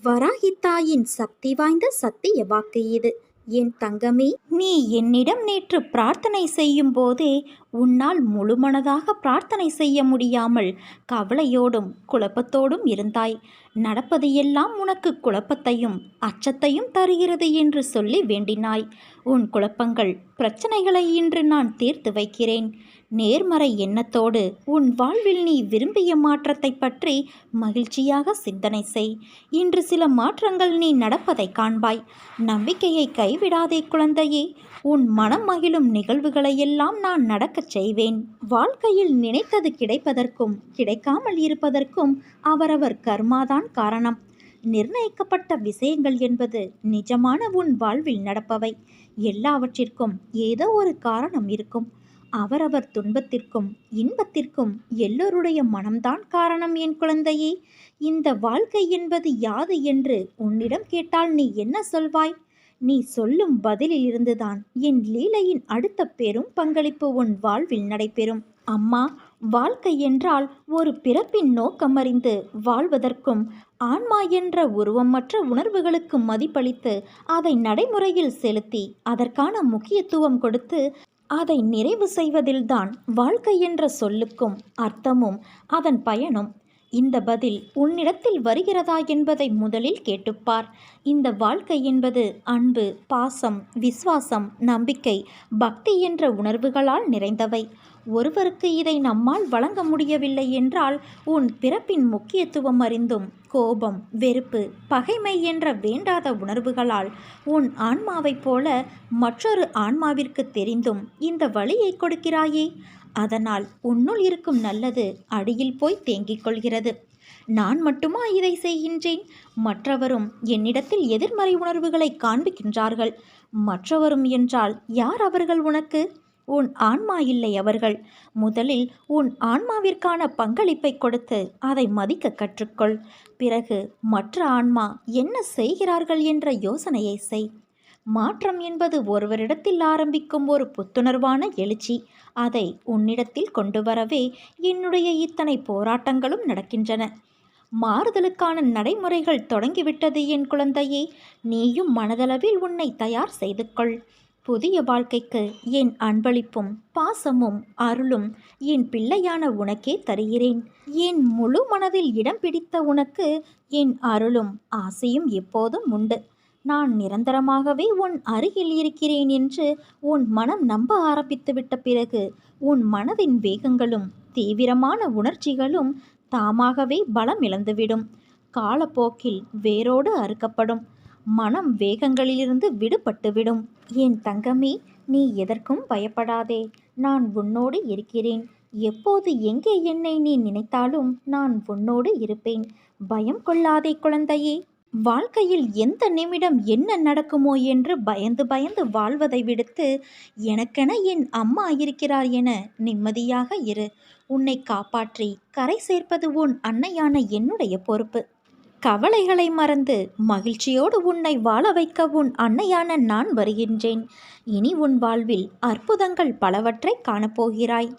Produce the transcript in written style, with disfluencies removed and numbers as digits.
வராகி தாயின் சக்தி வாய்ந்த சத்திய வாக்கு இது. என் தங்கமே, நீ என்னிடம் நேற்று பிரார்த்தனை செய்யும் போதே உன்னால் முழுமனதாக பிரார்த்தனை செய்ய முடியாமல் கவலையோடும் குழப்பத்தோடும் இருந்தாய். நடப்பது எல்லாம் உனக்கு குழப்பத்தையும் அச்சத்தையும் தருகிறது என்று சொல்லி வேண்டினாய். உன் குழப்பங்கள் பிரச்சனைகளை இன்று நான் தீர்த்து வைக்கிறேன். நேர்மறை எண்ணத்தோடு உன் வாழ்வில் நீ விரும்பிய மாற்றத்தை பற்றி மகிழ்ச்சியாக சிந்தனை செய். இன்று சில மாற்றங்கள் நீ நடப்பதை காண்பாய். நம்பிக்கையை கைவிடாதே குழந்தையே. உன் மனம் மகிழும் நிகழ்வுகளையெல்லாம் நான் நடக்கச் செய்வேன். வாழ்க்கையில் நினைத்தது கிடைப்பதற்கும் கிடைக்காமல் இருப்பதற்கும் அவரவர் கர்மாதான் காரணம். நிர்ணயிக்கப்பட்ட விஷயங்கள் என்பது நிஜமான உன் வாழ்வில் நடப்பவை. எல்லாவற்றிற்கும் ஏதோ ஒரு காரணம் இருக்கும். அவரவர் துன்பத்திற்கும் இன்பத்திற்கும் எல்லோருடைய மனம்தான் காரணம். என் குழந்தையே, இந்த வாழ்க்கை என்பது யாது என்று உன்னிடம் கேட்டால் நீ என்ன சொல்வாய்? நீ சொல்லும் பதிலில் இருந்துதான் என் லீலையின் அடுத்த பெரும் பங்களிப்பு உன் வாழ்வில் நடைபெறும். அம்மா, வாழ்க்கை என்றால் ஒரு பிறப்பின் நோக்கமறிந்து வாழ்வதற்கும் ஆன்மா என்ற உருவமற்ற உணர்வுகளுக்கு மதிப்பளித்து அதை நடைமுறையில் செலுத்தி அதற்கான முக்கியத்துவம் கொடுத்து அதை நிறைவு செய்வதில்தான் வாழ்க்கை என்ற சொல்லுக்கும் அர்த்தமும் அதன் பயனும். இந்த பதில் உன்னிடத்தில் வருகிறதா என்பதை முதலில் கேட்டுப்பார். இந்த வாழ்க்கை என்பது அன்பு, பாசம், விசுவாசம், நம்பிக்கை, பக்தி என்ற உணர்வுகளால் நிறைந்தவை. ஒருவருக்கு இதை நம்மால் வழங்க முடியவில்லை என்றால் உன் பிறப்பின் முக்கியத்துவம் அறிந்தும் கோபம், வெறுப்பு, பகைமை என்ற வேண்டாத உணர்வுகளால் உன் ஆன்மாவைப் போல மற்றொரு ஆன்மாவிற்கு தெரிந்தும் இந்த வழியை கொடுக்கிறாயே. அதனால் உன்னுள் இருக்கும் நல்லது அடியில் போய் தேங்கிக் கொள்கிறது. நான் மட்டுமா இதை செய்கின்றேன்? மற்றவரும் என்னிடத்தில் எதிர்மறை உணர்வுகளை காண்பிக்கின்றார்கள். மற்றவரும் என்றால் யார் அவர்கள்? உனக்கு உன் ஆன்மா இல்லை அவர்கள். முதலில் உன் ஆன்மாவிற்கான பங்களிப்பை கொடுத்து அதை மதிக்க கற்றுக்கொள். பிறகு மற்ற ஆன்மா என்ன செய்கிறார்கள் என்ற யோசனையை செய். மாற்றம் என்பது ஒருவரிடத்தில் ஆரம்பிக்கும் ஒரு புத்துணர்வான எழுச்சி. அதை உன்னிடத்தில் கொண்டு வரவே என்னுடைய இத்தனை போராட்டங்களும் நடக்கின்றன. மாறுதலுக்கான நடைமுறைகள் தொடங்கிவிட்டது என் குழந்தையே. நீயும் மனதளவில் உன்னை தயார் செய்து கொள். புதிய வாழ்க்கைக்கு என் அன்பளிப்பும் பாசமும் அருளும் என் பிள்ளையான உனக்கே தருகிறேன். என் முழு மனதில் இடம் பிடித்த உனக்கு என் அருளும் ஆசையும் எப்போதும் உண்டு. நான் நிரந்தரமாகவே உன் அருகில் இருக்கிறேன் என்று உன் மனம் நம்ப ஆரம்பித்துவிட்ட பிறகு உன் மனதின் வேகங்களும் தீவிரமான உணர்ச்சிகளும் தாமாகவே பலம் இழந்துவிடும். காலப்போக்கில் வேரோடு அறுக்கப்படும். மனம் வேகங்களிலிருந்து விடுபட்டுவிடும். என் தங்கமே, நீ எதற்கும் பயப்படாதே. நான் உன்னோடு இருக்கிறேன். எப்போது எங்கே என்னை நீ நினைத்தாலும் நான் உன்னோடு இருப்பேன். பயம் கொள்ளாதே குழந்தையே. வாழ்க்கையில் எந்த நிமிடம் என்ன நடக்குமோ என்று பயந்து பயந்து வாழ்வதை விடுத்து எனக்கென என் அம்மா இருக்கிறார் என நிம்மதியாக இரு. உன்னை காப்பாற்றி கரை சேர்ப்பது உன் அன்னையான என்னுடைய பொறுப்பு. கவலைகளை மறந்து மகிழ்ச்சியோடு உன்னை வாழ வைக்க உன் அன்னையான நான் வருகின்றேன். இனி உன் வாழ்வில் அற்புதங்கள் பலவற்றை காணப்போகிறாய்.